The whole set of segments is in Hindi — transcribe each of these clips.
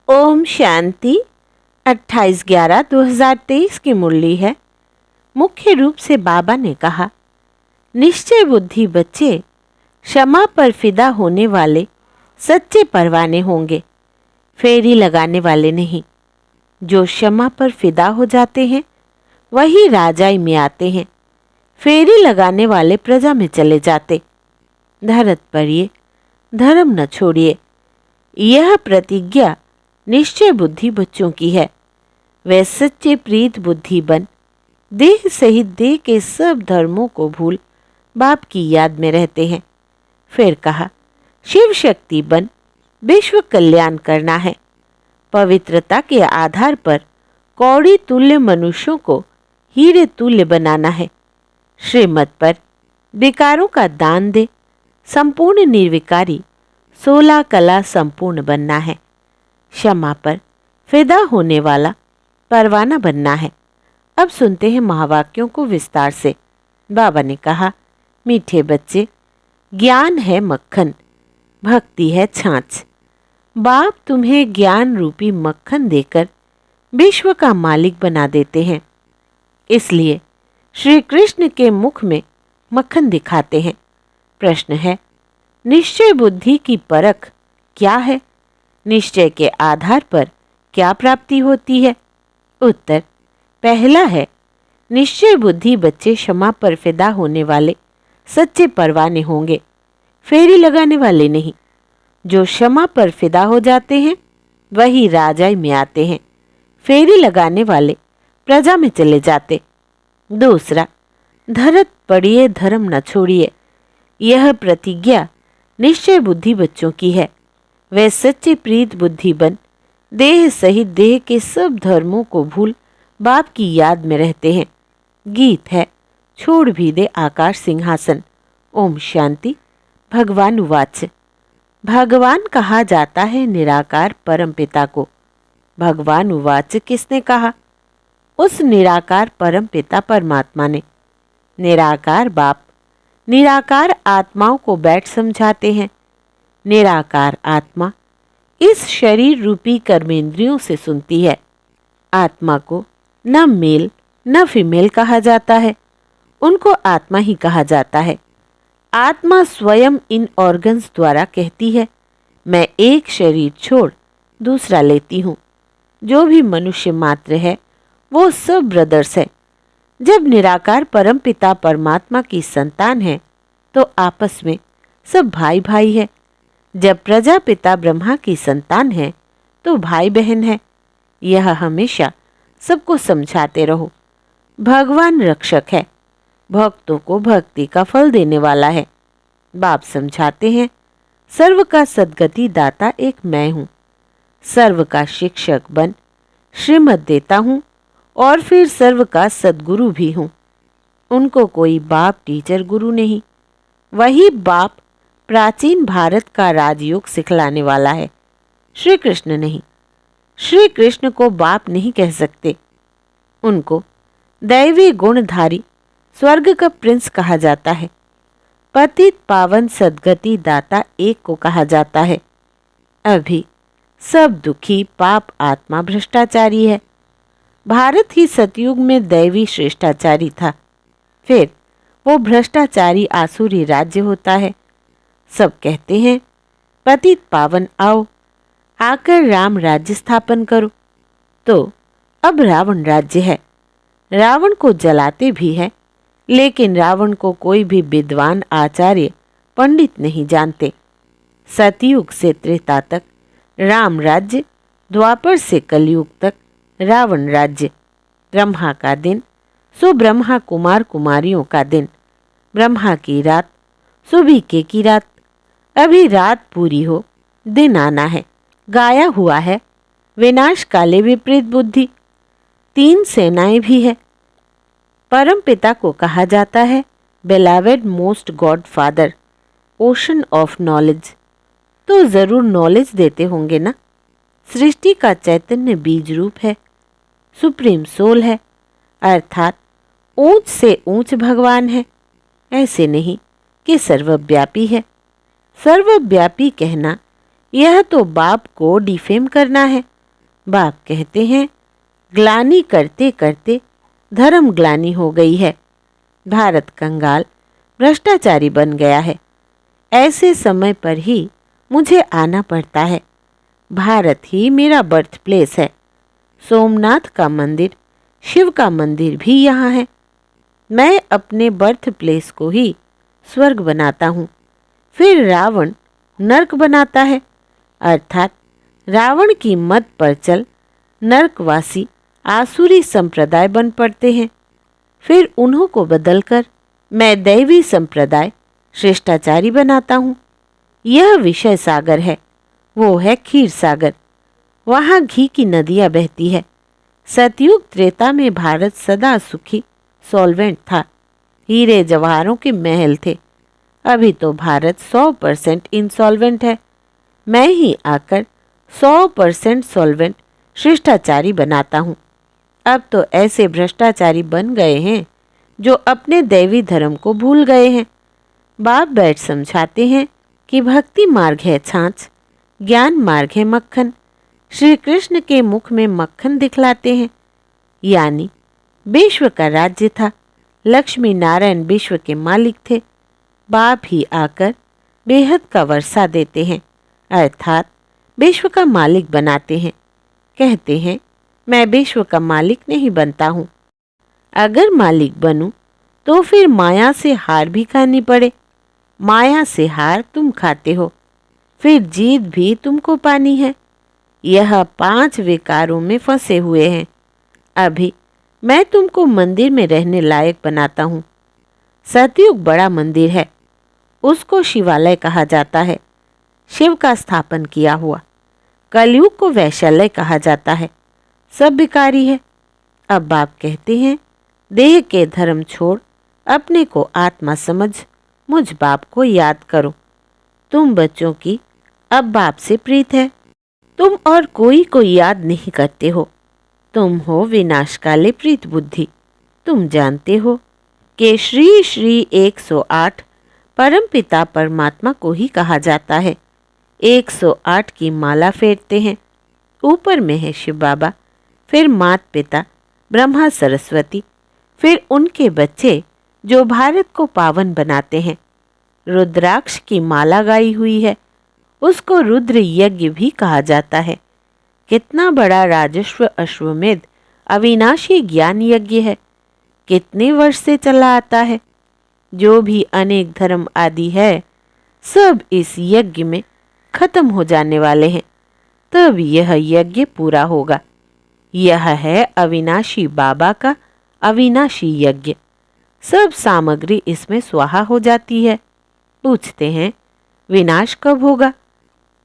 ओम शांति। 28/11/2023 की मुरली है। मुख्य रूप से बाबा ने कहा, निश्चय बुद्धि बच्चे क्षमा पर फिदा होने वाले सच्चे परवाने होंगे, फेरी लगाने वाले नहीं। जो क्षमा पर फिदा हो जाते हैं वही राजाई में आते हैं, फेरी लगाने वाले प्रजा में चले जाते। धरत परिए, धर्म न छोड़िए, यह प्रतिज्ञा निश्चय बुद्धि बच्चों की है। वे सच्चे प्रीत बुद्धि बन देह सहित देह के सब धर्मों को भूल बाप की याद में रहते हैं। फिर कहा, शिव शक्ति बन विश्व कल्याण करना है। पवित्रता के आधार पर कौड़ी तुल्य मनुष्यों को हीरे तुल्य बनाना है। श्रीमत पर विकारों का दान दे संपूर्ण निर्विकारी 16 कला संपूर्ण बनना है। क्षमा पर फिदा होने वाला परवाना बनना है। अब सुनते हैं महावाक्यों को विस्तार से। बाबा ने कहा, मीठे बच्चे, ज्ञान है मक्खन, भक्ति है छाछ। बाप तुम्हें ज्ञान रूपी मक्खन देकर विश्व का मालिक बना देते हैं। इसलिए श्री कृष्ण के मुख में मक्खन दिखाते हैं। प्रश्न है, निश्चय बुद्धि की परख क्या है? निश्चय के आधार पर क्या प्राप्ति होती है? उत्तर, पहला है, निश्चय बुद्धि बच्चे क्षमा पर फिदा होने वाले सच्चे परवाने होंगे, फेरी लगाने वाले नहीं। जो क्षमा पर फिदा हो जाते हैं वही राजाई में आते हैं, फेरी लगाने वाले प्रजा में चले जाते। दूसरा, धरत पड़िए धर्म न छोड़िए, यह प्रतिज्ञा निश्चय बुद्धि बच्चों की है। वे सच्चे प्रीत बुद्धि बन देह सहित देह के सब धर्मों को भूल बाप की याद में रहते हैं। गीत है, छोड़ भी दे आकाश सिंहासन। ओम शांति। भगवान उवाच, भगवान कहा जाता है निराकार परमपिता को। भगवान उवाच किसने कहा? उस निराकार परमपिता परमात्मा ने। निराकार बाप निराकार आत्माओं को बैठ समझाते हैं। निराकार आत्मा इस शरीर रूपी कर्मेंद्रियों से सुनती है। आत्मा को न मेल न फीमेल कहा जाता है, उनको आत्मा ही कहा जाता है। आत्मा स्वयं इन ऑर्गन्स द्वारा कहती है, मैं एक शरीर छोड़ दूसरा लेती हूँ। जो भी मनुष्य मात्र है वो सब ब्रदर्स है। जब निराकार परमपिता परमात्मा की संतान है तो आपस में सब भाई भाई है। जब प्रजापिता ब्रह्मा की संतान है तो भाई बहन है। यह हमेशा सबको समझाते रहो। भगवान रक्षक है, भक्तों को भक्ति का फल देने वाला है। बाप समझाते हैं, सर्व का सद्गति दाता एक मैं हूँ। सर्व का शिक्षक बन श्रीमत देता हूँ और फिर सर्व का सद्गुरु भी हूँ। उनको कोई बाप टीचर गुरु नहीं, वही बाप प्राचीन भारत का राजयोग सिखलाने वाला है, श्री कृष्ण नहीं। श्री कृष्ण को बाप नहीं कह सकते। उनको दैवी गुणधारी स्वर्ग का प्रिंस कहा जाता है। पतित पावन सद्गति दाता एक को कहा जाता है। अभी सब दुखी पाप आत्मा भ्रष्टाचारी है। भारत ही सतयुग में दैवी श्रेष्ठाचारी था, फिर वो भ्रष्टाचारी आसुरी राज्य होता है। सब कहते हैं, पतित पावन आओ, आकर राम राज्य स्थापन करो। तो अब रावण राज्य है। रावण को जलाते भी है, लेकिन रावण को कोई भी विद्वान आचार्य पंडित नहीं जानते। सतयुग से त्रेता तक राम राज्य, द्वापर से कलयुग तक रावण राज्य। ब्रह्मा का दिन सो ब्रह्मा कुमार कुमारियों का दिन। ब्रह्मा की रात सो बीके की रात। अभी रात पूरी हो, दिन आना है। गाया हुआ है, विनाश काले विपरीत बुद्धि। 3 सेनाएं भी है। परम पिता को कहा जाता है beloved most God father, ocean of knowledge. तो जरूर नॉलेज देते होंगे ना। सृष्टि का चैतन्य बीज रूप है, सुप्रीम सोल है, अर्थात ऊंच से ऊंच भगवान है। ऐसे नहीं कि सर्वव्यापी है। सर्वव्यापी कहना यह तो बाप को डिफेम करना है। बाप कहते हैं, ग्लानि करते करते धर्म ग्लानि हो गई है। भारत कंगाल भ्रष्टाचारी बन गया है। ऐसे समय पर ही मुझे आना पड़ता है। भारत ही मेरा बर्थ प्लेस है। सोमनाथ का मंदिर, शिव का मंदिर भी यहाँ है। मैं अपने बर्थ प्लेस को ही स्वर्ग बनाता हूँ, फिर रावण नरक बनाता है। अर्थात रावण की मत पर चल नरकवासी आसुरी संप्रदाय बन पड़ते हैं। फिर उन्हों को बदलकर मैं दैवी संप्रदाय श्रेष्ठाचारी बनाता हूँ। यह विषय सागर है, वो है क्षीर सागर। वहाँ घी की नदियाँ बहती है। सतयुग त्रेता में भारत सदा सुखी सॉल्वेंट था। हीरे जवाहरों के महल थे। अभी तो भारत 100% इंसॉल्वेंट है। मैं ही आकर 100% सॉल्वेंट शिष्टाचारी बनाता हूँ। अब तो ऐसे भ्रष्टाचारी बन गए हैं जो अपने दैवी धर्म को भूल गए हैं। बाप बैठ समझाते हैं कि भक्ति मार्ग है छाछ, ज्ञान मार्ग है मक्खन। श्री कृष्ण के मुख में मक्खन दिखलाते हैं। यानी विश्व का राज्य था। लक्ष्मी नारायण विश्व के मालिक थे। बाप ही आकर बेहद का वर्षा देते हैं, अर्थात विश्व का मालिक बनाते हैं। कहते हैं, मैं विश्व का मालिक नहीं बनता हूँ। अगर मालिक बनूं तो फिर माया से हार भी खानी पड़े। माया से हार तुम खाते हो, फिर जीत भी तुमको पानी है। यह 5 विकारों में फंसे हुए हैं। अभी मैं तुमको मंदिर में रहने लायक बनाता हूँ। सतयुग बड़ा मंदिर है, उसको शिवालय कहा जाता है, शिव का स्थापन किया हुआ। कलयुग को वैशालय कहा जाता है, सब विकारी है। अब बाप कहते हैं, देह के धर्म छोड़ अपने को आत्मा समझ मुझ बाप को याद करो। तुम बच्चों की अब बाप से प्रीत है। तुम और कोई को याद नहीं करते हो। तुम हो विनाशकाले प्रीत बुद्धि। तुम जानते हो कि श्री श्री 108 परमपिता परमात्मा को ही कहा जाता है। 108 की माला फेरते हैं। ऊपर में है शिव बाबा, फिर मात पिता ब्रह्मा सरस्वती, फिर उनके बच्चे जो भारत को पावन बनाते हैं। रुद्राक्ष की माला गाई हुई है, उसको रुद्र यज्ञ भी कहा जाता है। कितना बड़ा राजस्व अश्वमेध अविनाशी ज्ञान यज्ञ है। कितने वर्ष से चला आता है। जो भी अनेक धर्म आदि है, सब इस यज्ञ में खत्म हो जाने वाले हैं। तब यह यज्ञ पूरा होगा। यह है अविनाशी बाबा का अविनाशी यज्ञ। सब सामग्री इसमें स्वाहा हो जाती है। पूछते हैं, विनाश कब होगा?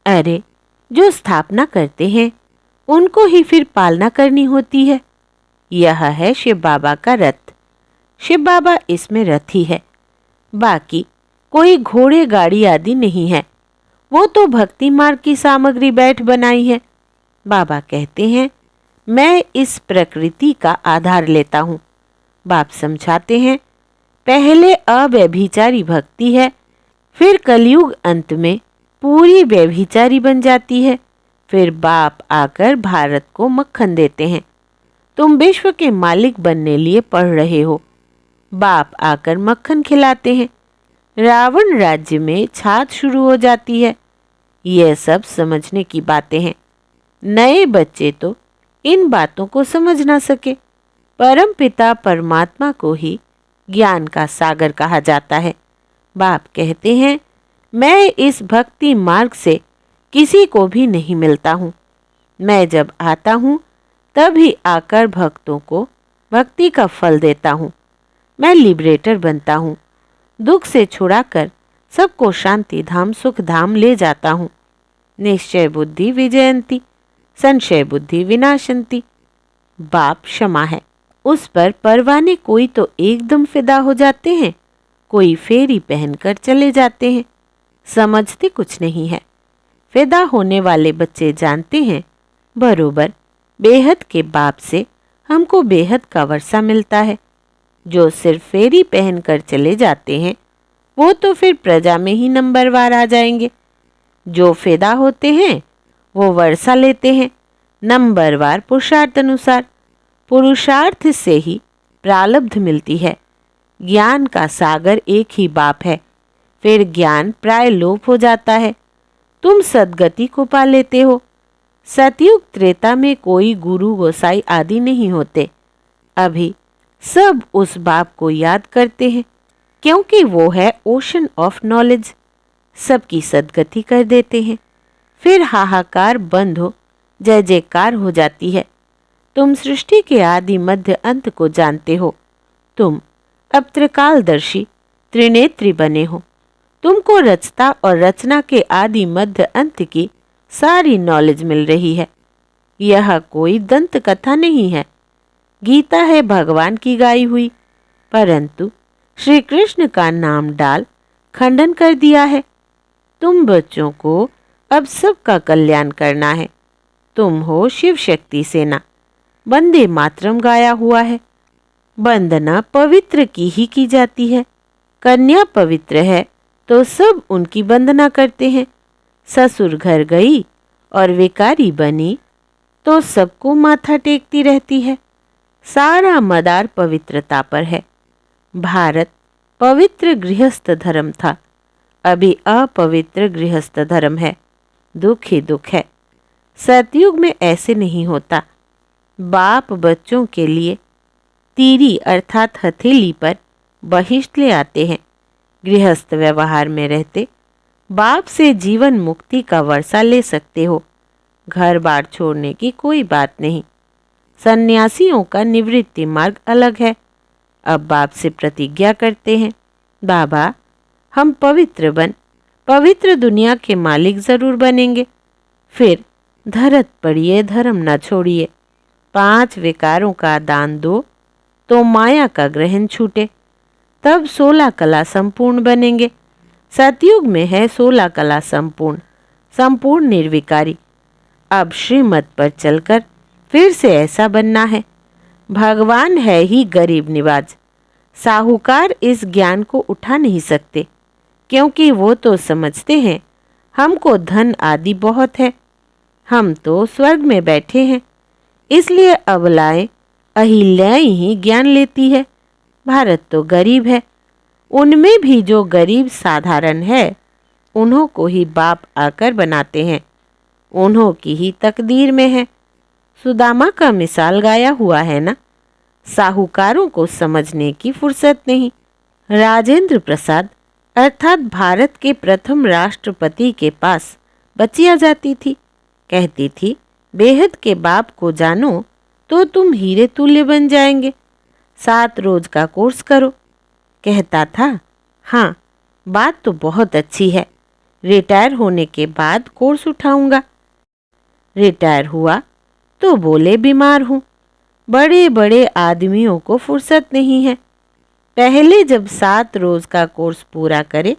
अरे, जो स्थापना करते हैं उनको ही फिर पालना करनी होती है। यह है शिव बाबा का रथ। शिव बाबा इसमें रथी है। बाकी कोई घोड़े गाड़ी आदि नहीं है। वो तो भक्ति मार्ग की सामग्री बैठ बनाई है। बाबा कहते हैं, मैं इस प्रकृति का आधार लेता हूँ। बाप समझाते हैं, पहले अव्यभिचारी भक्ति है, फिर कलयुग अंत में पूरी व्यभिचारी बन जाती है। फिर बाप आकर भारत को मक्खन देते हैं। तुम विश्व के मालिक बनने लिए पढ़ रहे हो। बाप आकर मक्खन खिलाते हैं। रावण राज्य में छाछ शुरू हो जाती है। यह सब समझने की बातें हैं। नए बच्चे तो इन बातों को समझ ना सके। परम पिता परमात्मा को ही ज्ञान का सागर कहा जाता है। बाप कहते हैं, मैं इस भक्ति मार्ग से किसी को भी नहीं मिलता हूँ। मैं जब आता हूँ तभी आकर भक्तों को भक्ति का फल देता हूँ। मैं लिबरेटर बनता हूँ। दुख से छुड़ाकर सबको शांति धाम सुख धाम ले जाता हूँ। निश्चय बुद्धि विजयंती, संशय बुद्धि विनाशंती। बाप क्षमा है। उस पर परवाने कोई तो एकदम फिदा हो जाते हैं, कोई फेरी पहनकर चले जाते हैं। समझते कुछ नहीं है। फिदा होने वाले बच्चे जानते हैं, बरोबर बेहद के बाप से हमको बेहद का वर्षा मिलता है। जो सिर्फ फेरी पहनकर चले जाते हैं, वो तो फिर प्रजा में ही नंबरवार आ जाएंगे। जो फिदा होते हैं वो वर्षा लेते हैं, नंबरवार पुरुषार्थ अनुसार। पुरुषार्थ से ही प्रारब्ध मिलती है। ज्ञान का सागर एक ही बाप है, फिर ज्ञान प्राय लोप हो जाता है। तुम सद्गति को पा लेते हो। सतयुग त्रेता में कोई गुरु गोसाई आदि नहीं होते। अभी सब उस बाप को याद करते हैं, क्योंकि वो है ओशन ऑफ नॉलेज। सबकी सद्गति कर देते हैं। फिर हाहाकार बंद हो जय जयकार हो जाती है। तुम सृष्टि के आदि मध्य अंत को जानते हो। तुम अब त्रिकालदर्शी त्रिनेत्री बने हो। तुमको रचता और रचना के आदि मध्य अंत की सारी नॉलेज मिल रही है। यह कोई दंत कथा नहीं है। गीता है भगवान की गाई हुई, परंतु श्री कृष्ण का नाम डाल खंडन कर दिया है। तुम बच्चों को अब सबका कल्याण करना है। तुम हो शिव शक्ति सेना। वंदे मातरम गाया हुआ है। वंदना पवित्र की ही की जाती है। कन्या पवित्र है तो सब उनकी वंदना करते हैं। ससुर घर गई और विकारी बनी तो सबको माथा टेकती रहती है। सारा मदार पवित्रता पर है। भारत पवित्र गृहस्थ धर्म था, अभी अपवित्र गृहस्थ धर्म है। दुख ही दुख है। सतयुग में ऐसे नहीं होता। बाप बच्चों के लिए तीरी अर्थात हथेली पर बहिष्ठ ले आते हैं। गृहस्थ व्यवहार में रहते बाप से जीवन मुक्ति का वर्षा ले सकते हो। घर बार छोड़ने की कोई बात नहीं। सन्यासियों का निवृत्ति मार्ग अलग है। अब बाप से प्रतिज्ञा करते हैं, बाबा हम पवित्र दुनिया के मालिक जरूर बनेंगे। फिर धरत पड़िए धर्म न छोड़िए। 5 विकारों का दान दो तो माया का ग्रहण छूटे। तब 16 कला संपूर्ण बनेंगे। सतयुग में है 16 कला संपूर्ण निर्विकारी। अब श्रीमत पर चलकर फिर से ऐसा बनना है। भगवान है ही गरीब निवाज। साहूकार इस ज्ञान को उठा नहीं सकते, क्योंकि वो तो समझते हैं हमको धन आदि बहुत है। हम तो स्वर्ग में बैठे हैं, इसलिए अबलाएं अहिल्याएं ही ज्ञान लेती है। भारत तो गरीब है। उनमें भी जो गरीब साधारण है, उन्हों को ही बाप आकर बनाते हैं। उन्हों की ही तकदीर में है। सुदामा का मिसाल गाया हुआ है ना। साहूकारों को समझने की फुर्सत नहीं। राजेंद्र प्रसाद अर्थात भारत के प्रथम राष्ट्रपति के पास बच्चियां जाती थी। कहती थी, बेहद के बाप को जानो तो तुम हीरे तुल्य बन जाएंगे। 7 रोज का कोर्स करो। कहता था, हाँ बात तो बहुत अच्छी है, रिटायर होने के बाद कोर्स उठाऊंगा। रिटायर हुआ तो बोले बीमार हूँ। बड़े बड़े आदमियों को फुर्सत नहीं है। पहले जब 7 रोज का कोर्स पूरा करे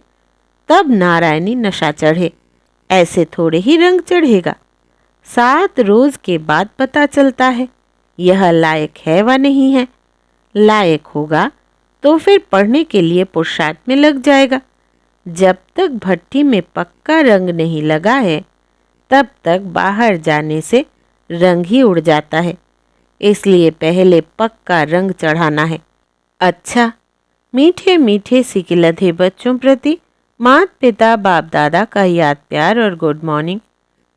तब नारायणी नशा चढ़े। ऐसे थोड़े ही रंग चढ़ेगा। 7 रोज के बाद पता चलता है यह लायक है व नहीं है। लायक होगा तो फिर पढ़ने के लिए पुरुषार्थ में लग जाएगा। जब तक भट्ठी में पक्का रंग नहीं लगा है, तब तक बाहर जाने से रंग ही उड़ जाता है। इसलिए पहले पक्का रंग चढ़ाना है। अच्छा, मीठे मीठे सिकिलधे बच्चों प्रति माता पिता बाप दादा का याद प्यार और गुड मॉर्निंग।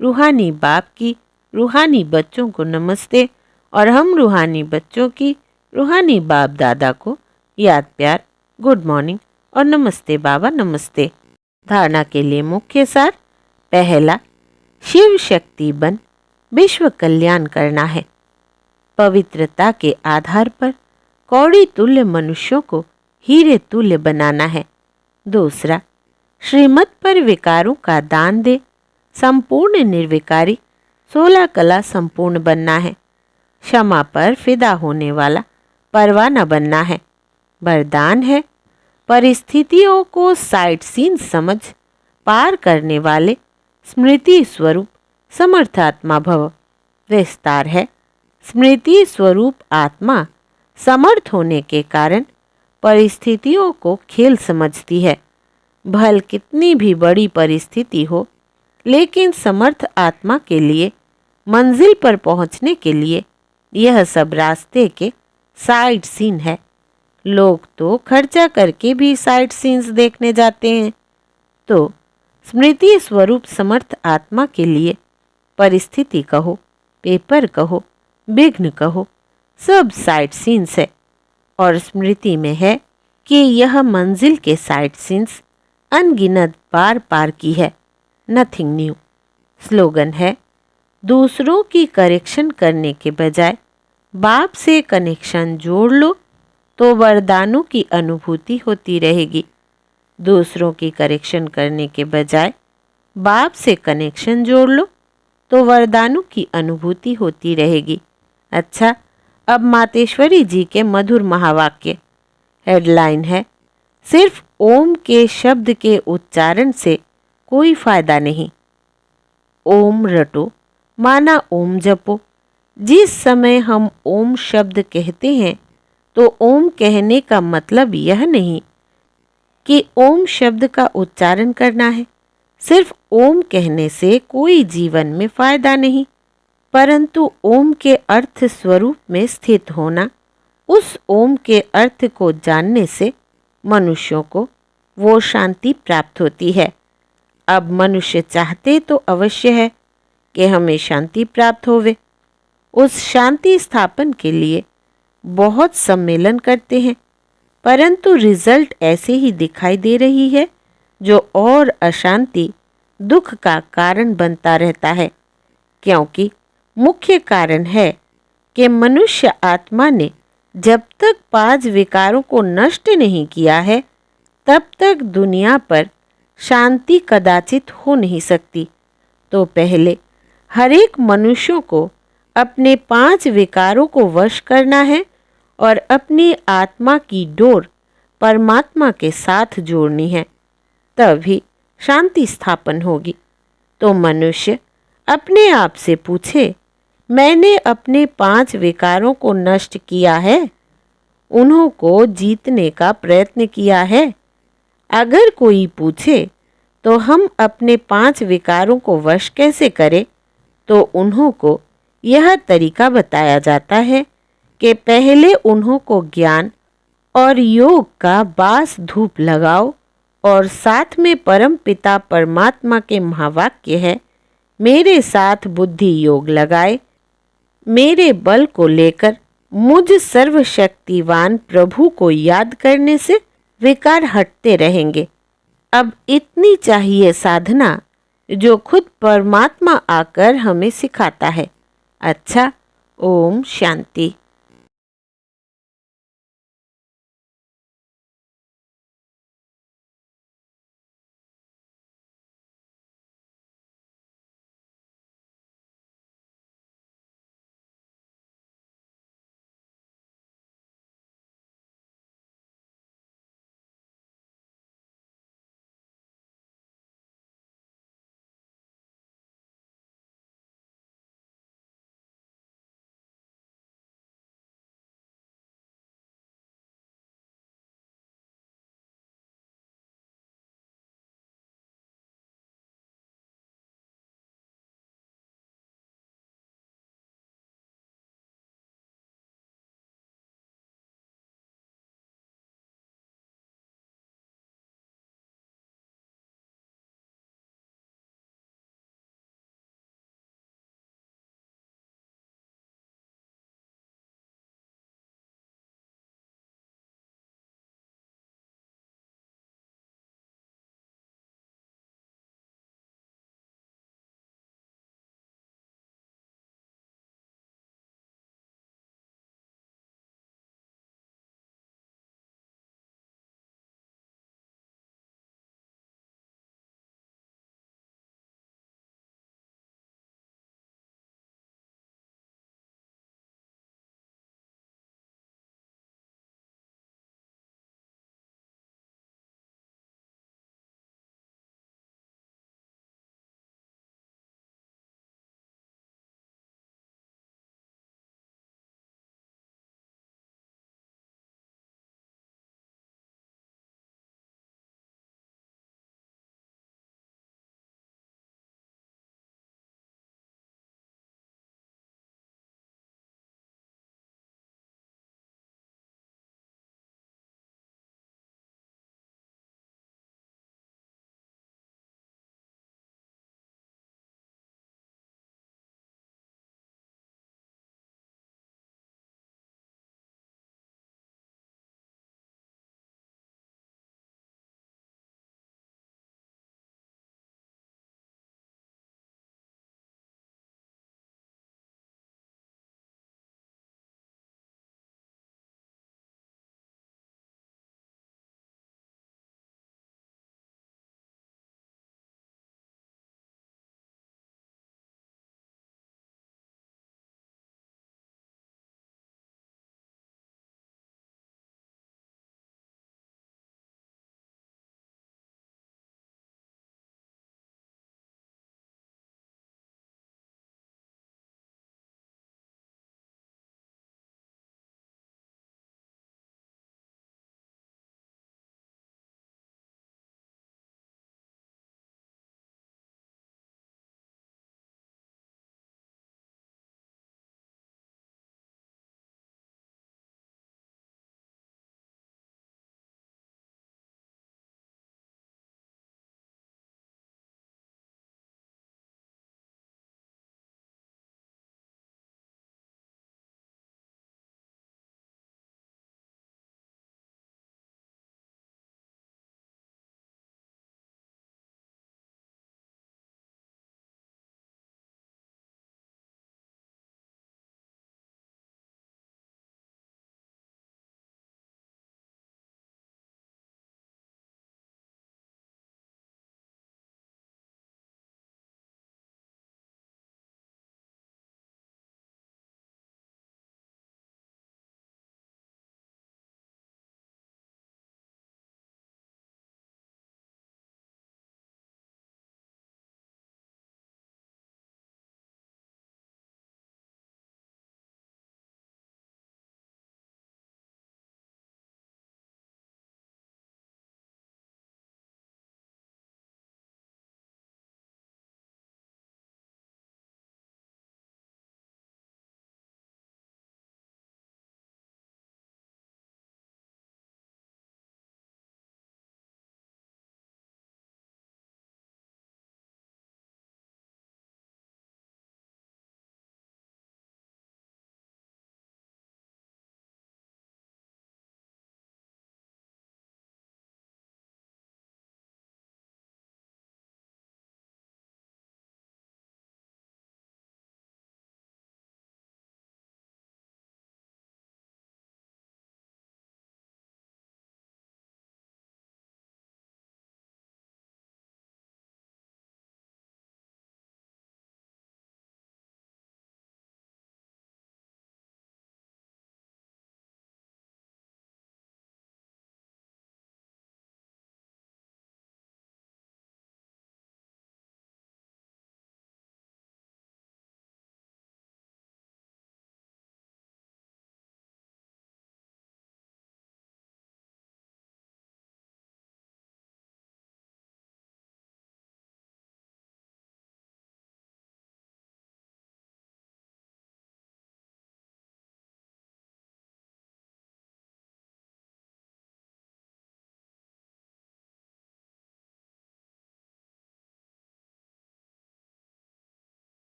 रूहानी बाप की रूहानी बच्चों को नमस्ते और हम रूहानी बच्चों की रूहानी बाप दादा को याद प्यार, गुड मॉर्निंग और नमस्ते बाबा नमस्ते। धारणा के लिए मुख्य सार। पहला, शिव शक्ति बन विश्व कल्याण करना है। पवित्रता के आधार पर कौड़ी तुल्य मनुष्यों को हीरे तुल्य बनाना है। दूसरा, श्रीमत पर विकारों का दान दे संपूर्ण निर्विकारी 16 कला संपूर्ण बनना है। क्षमा पर फिदा होने वाला परवाना बनना है। वरदान है, परिस्थितियों को साइड सीन समझ पार करने वाले स्मृति स्वरूप समर्थात्मा भव। विस्तार है, स्मृति स्वरूप आत्मा समर्थ होने के कारण परिस्थितियों को खेल समझती है। भल कितनी भी बड़ी परिस्थिति हो, लेकिन समर्थ आत्मा के लिए मंजिल पर पहुंचने के लिए यह सब रास्ते के साइड सीन है। लोग तो खर्चा करके भी साइड सीन्स देखने जाते हैं। तो स्मृति स्वरूप समर्थ आत्मा के लिए परिस्थिति कहो, पेपर कहो, विघ्न कहो, सब साइड सीन्स है। और स्मृति में है कि यह मंजिल के साइड सीन्स अनगिनत बार पार की है। Nothing new. स्लोगन है, दूसरों की करेक्शन करने के बजाय बाप से कनेक्शन जोड़ लो तो वरदानों की अनुभूति होती रहेगी। दूसरों की करेक्शन करने के बजाय बाप से कनेक्शन जोड़ लो तो वरदानों की अनुभूति होती रहेगी। अच्छा, अब मातेश्वरी जी के मधुर महावाक्य। हेडलाइन है, सिर्फ ओम के शब्द के उच्चारण से कोई फायदा नहीं। ओम रटो माना ओम जपो। जिस समय हम ओम शब्द कहते हैं तो ओम कहने का मतलब यह नहीं कि ओम शब्द का उच्चारण करना है। सिर्फ ओम कहने से कोई जीवन में फायदा नहीं, परंतु ओम के अर्थ स्वरूप में स्थित होना, उस ओम के अर्थ को जानने से मनुष्यों को वो शांति प्राप्त होती है। अब मनुष्य चाहते तो अवश्य है कि हमें शांति प्राप्त होवे। उस शांति स्थापन के लिए बहुत सम्मेलन करते हैं, परंतु रिजल्ट ऐसे ही दिखाई दे रही है जो और अशांति, दुख का कारण बनता रहता है। क्योंकि मुख्य कारण है कि मनुष्य आत्मा ने जब तक 5 विकारों को नष्ट नहीं किया है तब तक दुनिया पर शांति कदाचित हो नहीं सकती। तो पहले हर एक मनुष्यों को अपने 5 विकारों को वश करना है और अपनी आत्मा की डोर परमात्मा के साथ जोड़नी है, तभी शांति स्थापन होगी। तो मनुष्य अपने आप से पूछे, मैंने अपने 5 विकारों को नष्ट किया है? उन्हों को जीतने का प्रयत्न किया है? अगर कोई पूछे तो हम अपने 5 विकारों को वश कैसे करें, तो उन्हों को यह तरीका बताया जाता है कि पहले उन्हों को ज्ञान और योग का बास धूप लगाओ और साथ में परम पिता परमात्मा के महावाक्य है, मेरे साथ बुद्धि योग लगाए, मेरे बल को लेकर मुझ सर्वशक्तिवान प्रभु को याद करने से विकार हटते रहेंगे। अब इतनी चाहिए साधना जो खुद परमात्मा आकर हमें सिखाता है। अच्छा, ओम शांति।